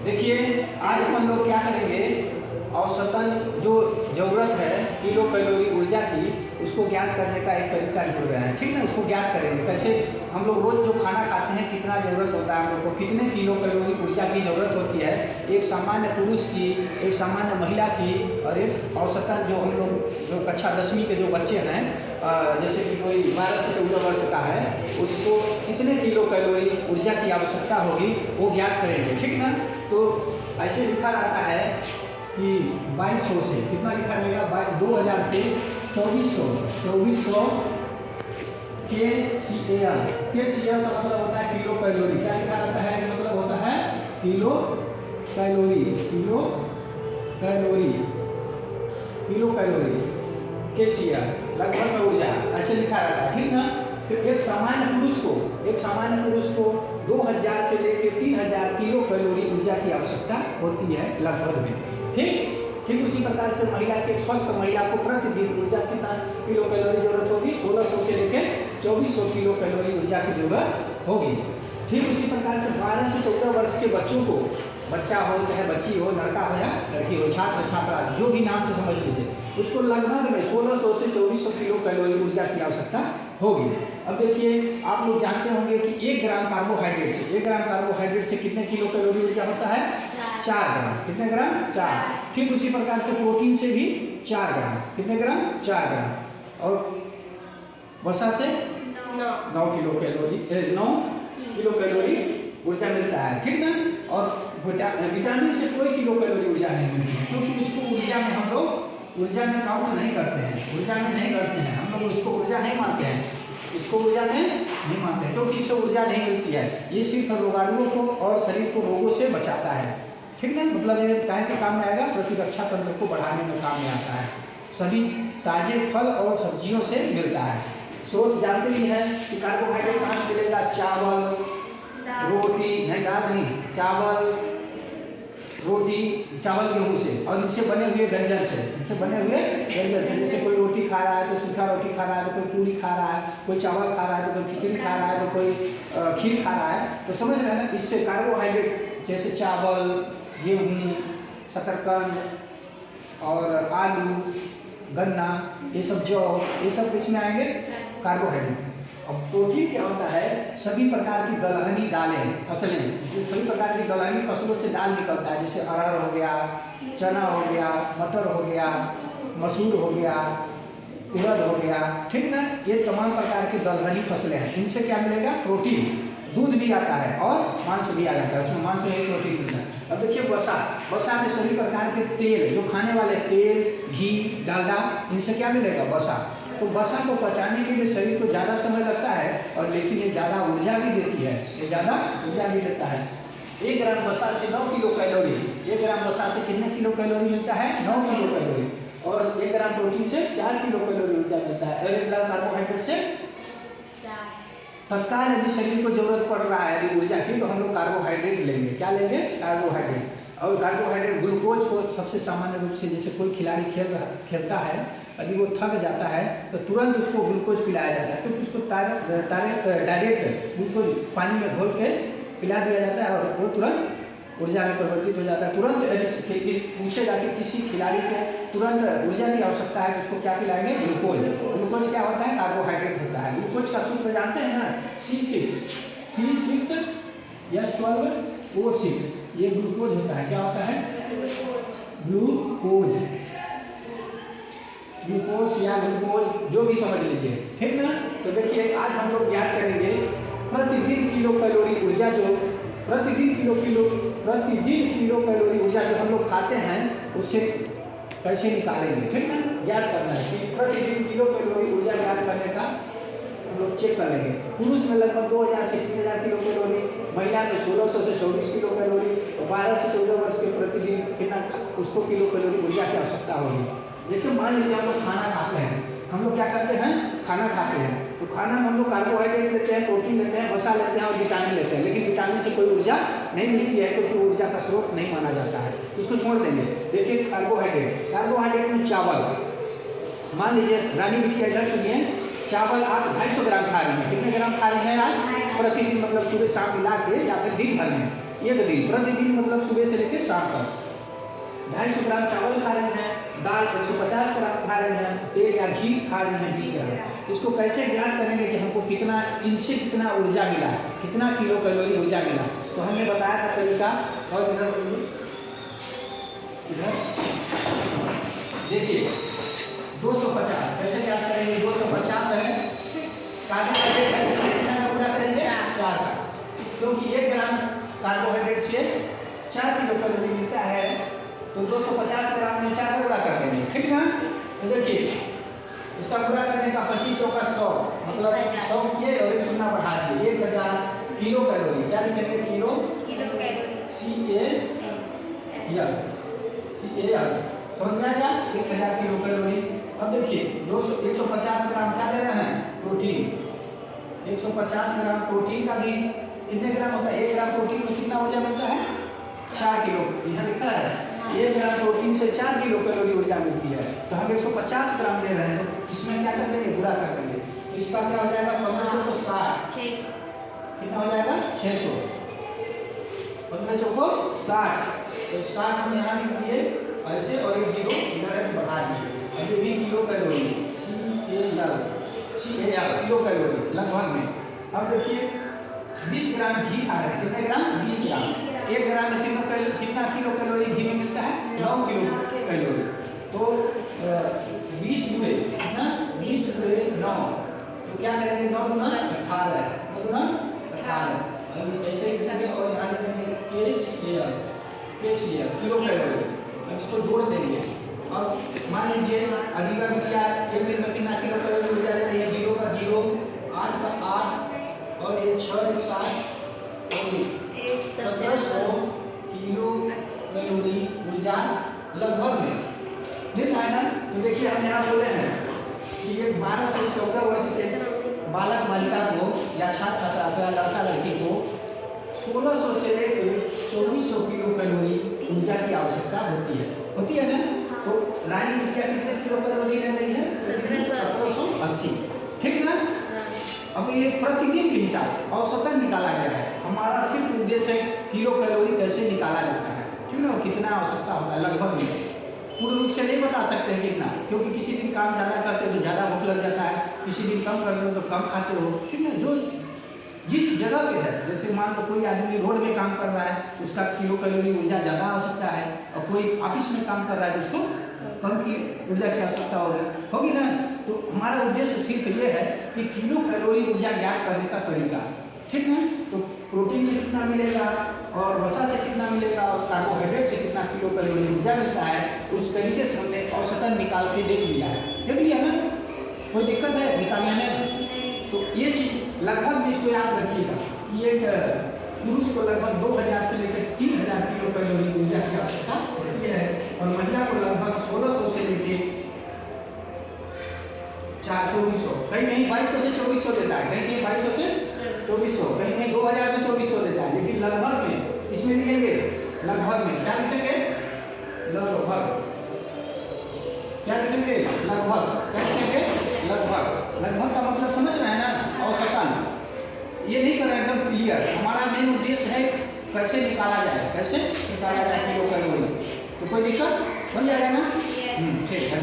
देखिए आज अपन लोग क्या करेंगे, औसतन जो ज़रूरत है किलो कैलोरी ऊर्जा की, उसको ज्ञात करने का एक तरीका ढूंढ रहे हैं। ठीक ना, उसको ज्ञात करेंगे कैसे। हम लोग रोज़ जो खाना खाते हैं कितना ज़रूरत होता है हम लोग को, कितने किलो कैलोरी ऊर्जा की ज़रूरत होती है एक सामान्य पुरुष की, एक सामान्य महिला की, और एक औसतन जो हम लोग जो कक्षा 10वीं के जो बच्चे हैं, जैसे कि कोई 12 से 14 वर्ष का है, उसको कितने किलो कैलोरी ऊर्जा की आवश्यकता होगी वो ज्ञात करेंगे। ठीक ना, तो ऐसे लिखा रहता है कि 2200 से कितना लिखा रहेगा, 2000 से 2400 KCAL। KCAL का मतलब होता है किलो कैलोरी। क्या लिखा रहता है, मतलब होता है kilo calorie, kilo calorie, kilo calorie KCAL लगभग ऊर्जा ऐसे लिखा रहता है। ठीक ना, तो एक सामान्य पुरुष को 2000 से लेकर 3000 किलो कैलोरी ऊर्जा की आवश्यकता होती है लगभग में। ठीक उसी प्रकार से महिला के, स्वस्थ महिला को प्रतिदिन ऊर्जा कितना किलो कैलोरी जरूरत होगी, 1600 से लेकर 2400 किलो कैलोरी ऊर्जा की जरूरत होगी। ठीक उसी प्रकार से 12 से 14 वर्ष के बच्चों को, बच्चा हो चाहे बच्ची हो, लड़का हो या लड़की हो, छात्र छात्रा जो भी नाम से समझ लीजिए, उसको लगभग में 1600 से 2400 किलो कैलोरी ऊर्जा की आवश्यकता होगी। अब देखिए आप लोग जानते होंगे कि 1 ग्राम कार्बोहाइड्रेट से कितने किलो कैलोरी ऊर्जा होता है, 4 ग्राम। कितने ग्राम, 4। ठीक उसी प्रकार से प्रोटीन से भी 4 ग्राम। कितने ग्राम, 4 ग्राम। और वसा से 9 किलो कैलोरी ऊर्जा मिलता है। ठीक ना, और विटामिन से कोई किलो कैलोरी ऊर्जा नहीं मिलती है, क्योंकि उसको ऊर्जा में हम लोग ऊर्जा में काउंट नहीं करते हैं, हम लोग उसको ऊर्जा नहीं मानते हैं, क्योंकि इससे ऊर्जा नहीं मिलती है। ये सिर्फ रोगाणुओं को और शरीर को रोगों से बचाता है। ठीक ना, मतलब ये काहे के काम में आएगा, प्रतिरक्षा तंत्र को बढ़ाने में काम में आता है। सभी ताजे फल और सब्जियों से मिलता है। स्रोत जानते ही हैं कि कार्बोहाइड्रेट कहाँ से मिलेगा, चावल, रोटी, नहीं दाल नहीं, चावल, रोटी, चावल गेहूँ से, और इनसे बने हुए व्यंजन से, जैसे कोई रोटी खा रहा है तो सूखा रोटी खा रहा है, तो कोई पूरी खा रहा है, कोई चावल खा रहा है, तो कोई खिचड़ी खा रहा है, तो कोई खीर खा रहा है। तो समझ रहे हैं ना, इससे कार्बोहाइड्रेट जैसे चावल, गेहूँ, शकरकंद और आलू, गन्ना, ये सब जौ, ये सब किसमें आएंगे, कार्बोहाइड्रेट। अब प्रोटीन क्या होता है, सभी प्रकार की दलहनी दालें, फसलें, जो सभी प्रकार की दलहनी फसलों से दाल निकलता है, जैसे अरहर हो गया, चना हो गया, मटर हो गया, मसूर हो गया, उड़द हो गया। ठीक ना, ये तमाम प्रकार की दलहनी फसलें हैं, इनसे क्या मिलेगा, प्रोटीन। दूध भी आता है और मांस भी आ जाता है, उसमें मांस में भी प्रोटीन मिलता है। अब देखिए वसा में सभी प्रकार के तेल, जो खाने वाले तेल, घी, डालडा, इनसे क्या मिलेगा, वसा। तो वसा को पचाने के लिए शरीर को ज़्यादा समय लगता है, और लेकिन ये ज़्यादा ऊर्जा भी देती है, देता है। 1 ग्राम वसा से 9 किलो कैलोरी, 1 ग्राम वसा से कितने किलो कैलोरी मिलता है, 9 किलो कैलोरी। और 1 ग्राम प्रोटीन से 4 किलो कैलोरी ऊर्जा मिलता है, और 1 ग्राम कार्बोहाइड्रेट से 4। तत्काल यदि शरीर को जरूरत पड़ रहा है यदि ऊर्जा की, तो हम लोग कार्बोहाइड्रेट लेंगे। क्या लेंगे, कार्बोहाइड्रेट। और कार्बोहाइड्रेट ग्लूकोज को सबसे सामान्य रूप से, जैसे कोई खिलाड़ी खेलता है, यदि वो थक जाता है तो तुरंत उसको ग्लूकोज पिलाया जाता है, क्योंकि उसको डायरेक्ट ग्लूकोज पानी में घोल के पिला दिया जाता है, और वो तुरंत ऊर्जा में परिवर्तित हो जाता है। तुरंत पूछेगा कि किसी खिलाड़ी को तुरंत ऊर्जा की आवश्यकता है, तो उसको क्या पिलाएंगे, ग्लूकोज क्या होता है, कार्बोहाइड्रेट होता है। ग्लूकोज का सूत्र जानते हैं ना, C6H12O6, ये ग्लूकोज होता है। क्या होता है, ग्लूकोज या ग्लूकोज, जो भी समझ लीजिए। ठीक ना, तो देखिए आज हम लोग ज्ञात करेंगे प्रतिदिन किलो कैलोरी ऊर्जा, जो प्रतिदिन किलो कैलोरी ऊर्जा जो हम लोग खाते हैं, उससे कैसे निकालेंगे। ठीक ना, ज्ञात करना है कि प्रतिदिन किलो कैलोरी ऊर्जा ज्ञात करने का हम लोग चेक कर लेंगे। पुरुष में लगभग 2000 से 3000 किलो कैलोरी, महिला में 1600 से 24 किलो कैलोरी, और 12 से 14 वर्ष के प्रतिदिन कितना उसको किलो कैलोरी ऊर्जा की आवश्यकता होगी। जैसे मान लीजिए हम लोग खाना खाते हैं, हम लोग क्या करते हैं, खाना खाते हैं, तो खाना में हम लोग कार्बोहाइड्रेट लेते हैं, प्रोटीन लेते हैं, वसा लेते हैं और विटामिन लेते हैं, लेकिन विटामिन से कोई ऊर्जा नहीं मिलती है, क्योंकि ऊर्जा का स्रोत नहीं माना जाता है, उसको छोड़ देंगे। देखिए कार्बोहाइड्रेट में चावल, मान लीजिए रानी बिटिया इधर सुनिए, चावल आप 250 ग्राम खा रही हैं, कितने ग्राम खा रही हैं आज, प्रतिदिन, मतलब सुबह शाम मिला के या फिर दिन भर में, एक दिन, प्रतिदिन मतलब सुबह से लेकर शाम तक 250 ग्राम चावल खा रहे हैं, दाल 150 ग्राम खा रहे हैं, तेल या घी खा रहे हैं 20 ग्राम। इसको कैसे ज्ञात करेंगे कि हमको कितना, इनसे कितना ऊर्जा मिला, कितना किलो कैलोरी ऊर्जा मिला। तो हमने बताया था तरीका। और इधर देखिए 250 कैसे ज्ञात करेंगे। 250 है कार्बोहाइड्रेट, इसमें कितना का पूरा करेंगे 4 का, क्योंकि 1 ग्राम कार्बोहाइड्रेट से 4 किलो कैलोरी मिलता है। तो 250 ग्राम में 4 का गुणा कर देंगे, ठीक ना। तो देखिए इसका गुणा करने का 25 चौका 100, मतलब 100 किए और 1 शून्य बढ़ा दिए, 1000 किलो कैलोरी। क्या लिखेंगे, किलो कैलोरी, CAL समझ में आ गया, 1000 किलो कैलोरी। अब देखिए 150 ग्राम क्या ले रहे हैं, प्रोटीन। 150 ग्राम प्रोटीन का भी कितने ग्राम होता है, 1 ग्राम प्रोटीन में कितना ऊर्जा मिलता है, 4 किलो। यहाँ लिखा है 1 ग्राम प्रोटीन से 4 किलो कैलोरी ऊर्जा मिलती है। तो हम 150 ग्राम ले रहे हैं, तो इसमें क्या कर देंगे, गुणा कर देंगे। तो इसका क्या हो जाएगा, 15 चौको 60, कितना हो जाएगा 600, 15 चौको 60। तो 60 हम यहाँ लिख दिए ऐसे, और एक जीरो इधर बढ़ा दिए। अब ये kilo calorie, CAL kilo calorie लगभग में। अब देखिए 20 ग्राम घी खा रहे हैं, कितने ग्राम, 20 ग्राम। 1 ग्राम में कितना किलो कैलोरी घी में मिलता है, 9 किलो कैलोरी। तो 20 गुणे कितना, 20 गुणे 9, तो क्या करेंगे, 9 गुना 18, 9 गुना 18। अभी ऐसे ही करेंगे और यहाँ लिखेंगे KCL किलो कैलोरी। अब इसको जोड़ देंगे। और मान लीजिए अगली बिटिया 1 दिन में कितना किलो कैलोरी ऊर्जा ले रही है, 0 का 0, 8 का 8 और 1 6 1 7 और 1700 किलो कैलोरी ऊर्जा लगभग में मिलता है ना। तो देखिए हम यहाँ बोले हैं कि ये 12 से 14 वर्ष के बालक बालिका को या छात्र छात्रा लड़का लड़की को 1600 से लेकर 2400 किलो कैलोरी ऊर्जा की आवश्यकता होती है ना। तो रानी बिटिया कितने किलो कैलोरी ले रही है, 1780, ठीक ना। अब ये प्रतिदिन के हिसाब से औसतन निकाला गया है। हमारा सिर्फ उद्देश्य है किलो कैलोरी कैसे निकाला जाता है, ठीक ना, कितना आवश्यकता होता है लगभग में। पूर्ण रूप से नहीं बता सकते हैं कितना, क्योंकि किसी दिन काम ज़्यादा करते हो तो ज़्यादा भूख लग जाता है, किसी दिन कम करते हो तो कम खाते हो, ठीक ना। जो जिस जगह पे है, जैसे मान लो कोई आदमी रोड में काम कर रहा है, उसका किलो कैलोरी ऊर्जा ज़्यादा आवश्यकता है, और कोई ऑफिस में काम कर रहा है तो उसको कम की ऊर्जा की आवश्यकता होगी ना। तो हमारा उद्देश्य सिर्फ ये है कि किलो कैलोरी ऊर्जा ज्ञात करने का तरीका, ठीक ना। तो प्रोटीन से कितना मिलेगा और वसा से कितना मिलेगा और कार्बोहाइड्रेट से कितना किलो कैलोरी ऊर्जा मिलता है, उस तरीके से हमने औसतन निकाल के देख लिया ना। कोई दिक्कत है निकालने में? तो ये चीज़ लगभग में इसको याद रखिएगा कि एक पुरुष को लगभग 2000 से लेकर 3000 किलो कैलोरी ऊर्जा की आवश्यकता होती है, और महिला को लगभग 1600 से लेकर 2400, कहीं नहीं 2200 से 2400 देता है, कहीं नहीं 2200 से 2400, कहीं नहीं 2000 से 2400 देता है, लेकिन लगभग में इसमें लिखेंगे, लगभग में क्या लिखेंगे, लगभग क्या लिखेंगे, लगभग क्या लिखेंगे, लगभग का मतलब समझ रहे हैं ना, औसतन। ये नहीं करना एकदम क्लियर, हमारा मेन उद्देश्य है कैसे निकाला जाए किलो कैलोरी। तो कोई दिक्कत बन जाएगा ना, ठीक है।